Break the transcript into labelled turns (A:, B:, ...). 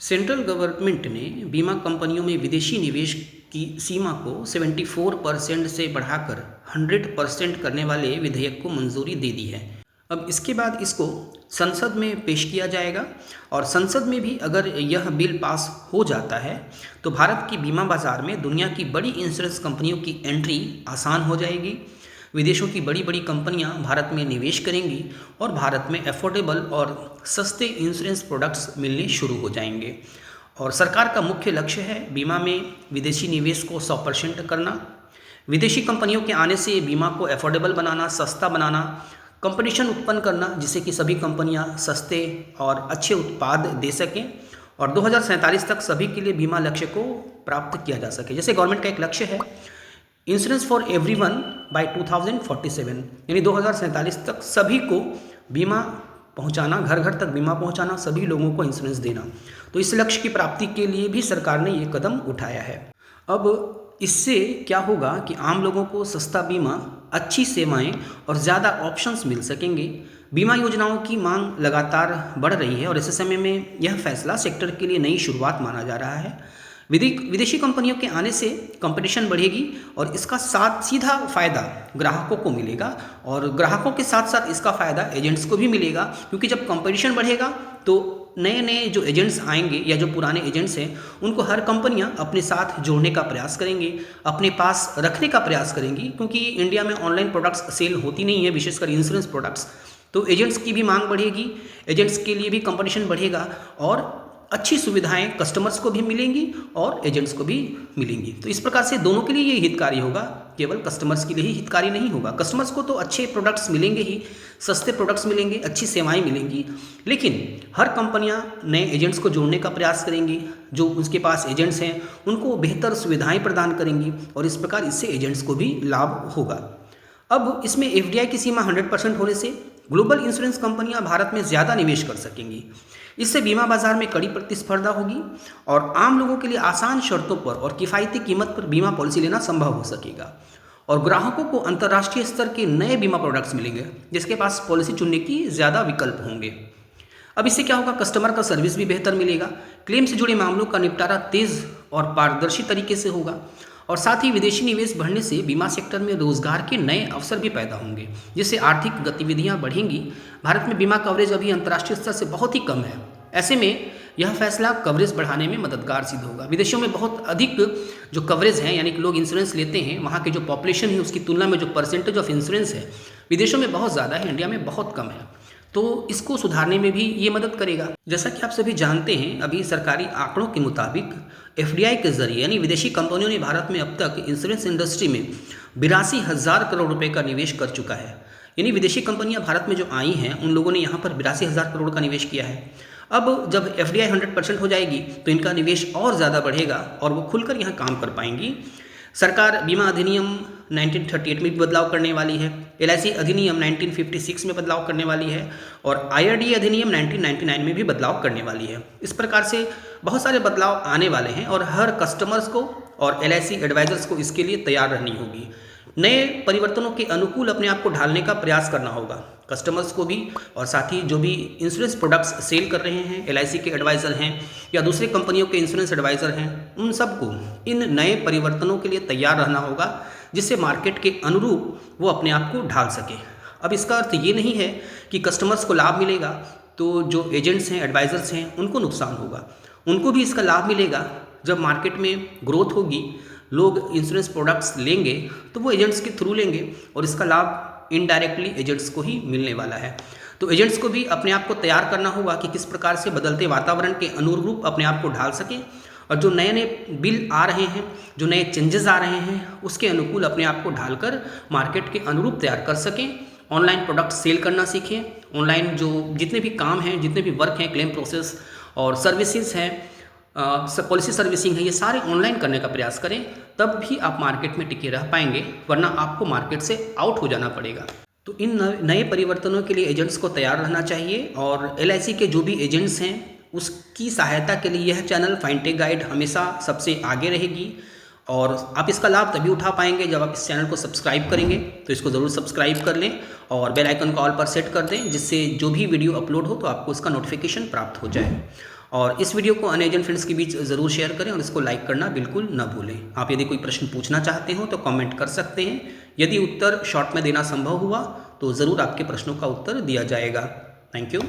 A: Central government ने बीमा कंपनियों में विदेशी निवेश की सीमा को 74% से बढ़ाकर 100% करने वाले विधेयक को मंजूरी दे दी है। अब इसके बाद इसको संसद में पेश किया जाएगा और संसद में भी अगर यह बिल पास हो जाता है तो भारत की बीमा बाज़ार में दुनिया की बड़ी इंश्योरेंस कंपनियों की एंट्री आसान हो जाएगी। विदेशों की बड़ी बड़ी कंपनियां भारत में निवेश करेंगी और भारत में अफोर्डेबल और सस्ते इंश्योरेंस प्रोडक्ट्स मिलने शुरू हो जाएंगे। और सरकार का मुख्य लक्ष्य है बीमा में विदेशी निवेश को 100% करना, विदेशी कंपनियों के आने से बीमा को अफोर्डेबल बनाना, सस्ता बनाना, कंपटीशन उत्पन्न करना जिससे कि सभी कंपनियां सस्ते और अच्छे उत्पाद दे सकें और 2047 तक सभी के लिए बीमा लक्ष्य को प्राप्त किया जा सके। जैसे गवर्नमेंट का एक लक्ष्य है इंश्योरेंस फॉर एवरीवन बाय 2047, यानी 2047 तक सभी को बीमा पहुंचाना, घर घर तक बीमा पहुंचाना, सभी लोगों को इंश्योरेंस देना। तो इस लक्ष्य की प्राप्ति के लिए भी सरकार ने ये कदम उठाया है। अब इससे क्या होगा कि आम लोगों को सस्ता बीमा, अच्छी सेवाएं और ज़्यादा ऑप्शंस मिल सकेंगे। बीमा योजनाओं की मांग लगातार बढ़ रही है और ऐसे समय में यह फैसला सेक्टर के लिए नई शुरुआत माना जा रहा है। विदेशी कंपनियों के आने से कंपटीशन बढ़ेगी और इसका सीधा फ़ायदा ग्राहकों को मिलेगा और ग्राहकों के साथ साथ इसका फ़ायदा एजेंट्स को भी मिलेगा, क्योंकि जब कंपटीशन बढ़ेगा तो नए नए जो एजेंट्स आएंगे या जो पुराने एजेंट्स हैं उनको हर कंपनियां अपने साथ जोड़ने का प्रयास करेंगे, अपने पास रखने का प्रयास करेंगी, क्योंकि इंडिया में ऑनलाइन प्रोडक्ट्स सेल होती नहीं है, विशेषकर इंश्योरेंस प्रोडक्ट्स। तो एजेंट्स की भी मांग बढ़ेगी, एजेंट्स के लिए भी कंपटीशन बढ़ेगा और अच्छी सुविधाएं कस्टमर्स को भी मिलेंगी और एजेंट्स को भी मिलेंगी। तो इस प्रकार से दोनों के लिए ये हितकारी होगा, केवल कस्टमर्स के लिए ही हितकारी नहीं होगा। कस्टमर्स को तो अच्छे प्रोडक्ट्स मिलेंगे ही, सस्ते प्रोडक्ट्स मिलेंगे, अच्छी सेवाएं मिलेंगी, लेकिन हर कंपनियां नए एजेंट्स को जोड़ने का प्रयास करेंगी, जो उसके पास एजेंट्स हैं उनको बेहतर सुविधाएँ प्रदान करेंगी और इस प्रकार इससे एजेंट्स को भी लाभ होगा। अब इसमें एफडीआई की सीमा 100% होने से ग्लोबल इंश्योरेंस कंपनियां भारत में ज़्यादा निवेश कर सकेंगी। इससे बीमा बाजार में कड़ी प्रतिस्पर्धा होगी और आम लोगों के लिए आसान शर्तों पर और किफ़ायती कीमत पर बीमा पॉलिसी लेना संभव हो सकेगा और ग्राहकों को अंतर्राष्ट्रीय स्तर के नए बीमा प्रोडक्ट्स मिलेंगे जिसके पास पॉलिसी चुनने की ज़्यादा विकल्प होंगे। अब इससे क्या होगा, कस्टमर का सर्विस भी बेहतर मिलेगा, क्लेम से जुड़े मामलों का निपटारा तेज़ और पारदर्शी तरीके से होगा और साथ ही विदेशी निवेश बढ़ने से बीमा सेक्टर में रोजगार के नए अवसर भी पैदा होंगे, जिससे आर्थिक गतिविधियां बढ़ेंगी। भारत में बीमा कवरेज अभी अंतर्राष्ट्रीय स्तर से बहुत ही कम है, ऐसे में यह फैसला कवरेज बढ़ाने में मददगार सिद्ध होगा। विदेशों में बहुत अधिक जो कवरेज है, यानी कि लोग इंश्योरेंस लेते हैं, वहाँ के जो पॉपुलेशन है उसकी तुलना में जो परसेंटेज ऑफ इंश्योरेंस है विदेशों में बहुत ज़्यादा है, इंडिया में बहुत कम है। तो इसको सुधारने में भी ये मदद करेगा। जैसा कि आप सभी जानते हैं, अभी सरकारी आंकड़ों के मुताबिक एफडीआई के जरिए यानी विदेशी कंपनियों ने भारत में अब तक इंश्योरेंस इंडस्ट्री में 82,000 करोड़ रुपए का निवेश कर चुका है। यानी विदेशी कंपनियां भारत में जो आई हैं उन लोगों ने यहाँ पर 82,000 करोड़ का निवेश किया है। अब जब एफडीआई 100% हो जाएगी तो इनका निवेश और ज़्यादा बढ़ेगा और वो खुलकर यहाँ काम कर पाएंगी। सरकार बीमा अधिनियम 1938 में भी बदलाव करने वाली है, एलआईसी अधिनियम 1956 में बदलाव करने वाली है और आईआरडीए अधिनियम 1999 में भी बदलाव करने वाली है। इस प्रकार से बहुत सारे बदलाव आने वाले हैं और हर कस्टमर्स को और एलआईसी एडवाइजर्स को इसके लिए तैयार रहनी होगी। नए परिवर्तनों के अनुकूल अपने आप को ढालने का प्रयास करना होगा, कस्टमर्स को भी और साथ ही जो भी इंश्योरेंस प्रोडक्ट्स सेल कर रहे हैं, एलआईसी के एडवाइज़र हैं या दूसरे कंपनियों के इंश्योरेंस एडवाइज़र हैं, उन सबको इन नए परिवर्तनों के लिए तैयार रहना होगा जिससे मार्केट के अनुरूप वो अपने आप को ढाल सके। अब इसका अर्थ ये नहीं है कि कस्टमर्स को लाभ मिलेगा तो जो एजेंट्स हैं, एडवाइज़र्स हैं, उनको नुकसान होगा। उनको भी इसका लाभ मिलेगा। जब मार्केट में ग्रोथ होगी, लोग इंश्योरेंस प्रोडक्ट्स लेंगे तो वो एजेंट्स के थ्रू लेंगे और इसका लाभ इनडायरेक्टली एजेंट्स को ही मिलने वाला है। तो एजेंट्स को भी अपने आप को तैयार करना होगा कि किस प्रकार से बदलते वातावरण के अनुरूप अपने आप को ढाल सकें और जो नए नए बिल आ रहे हैं, जो नए चेंजेस आ रहे हैं, उसके अनुकूल अपने आप को ढालकर मार्केट के अनुरूप तैयार कर सकें। ऑनलाइन प्रोडक्ट सेल करना सीखें, ऑनलाइन जो जितने भी काम हैं, जितने भी वर्क हैं, क्लेम प्रोसेस और सर्विसेज हैं, पॉलिसी सर्विसिंग है, ये सारे ऑनलाइन करने का प्रयास करें, तब भी आप मार्केट में टिके रह पाएंगे, वरना आपको मार्केट से आउट हो जाना पड़ेगा। तो इन नए परिवर्तनों के लिए एजेंट्स को तैयार रहना चाहिए और एलआईसी के जो भी एजेंट्स हैं उसकी सहायता के लिए यह चैनल फाइनटेक गाइड हमेशा सबसे आगे रहेगी और आप इसका लाभ तभी उठा पाएंगे जब आप इस चैनल को सब्सक्राइब करेंगे। तो इसको ज़रूर सब्सक्राइब कर लें और बेल आइकन को ऑल पर सेट कर दें, जिससे जो भी वीडियो अपलोड हो तो आपको उसका नोटिफिकेशन प्राप्त हो जाए। और इस वीडियो को अन्य एजेंट फ्रेंड्स के बीच ज़रूर शेयर करें और इसको लाइक करना बिल्कुल न भूलें। आप यदि कोई प्रश्न पूछना चाहते हो तो कमेंट कर सकते हैं। यदि उत्तर शॉर्ट में देना संभव हुआ तो ज़रूर आपके प्रश्नों का उत्तर दिया जाएगा। Thank you.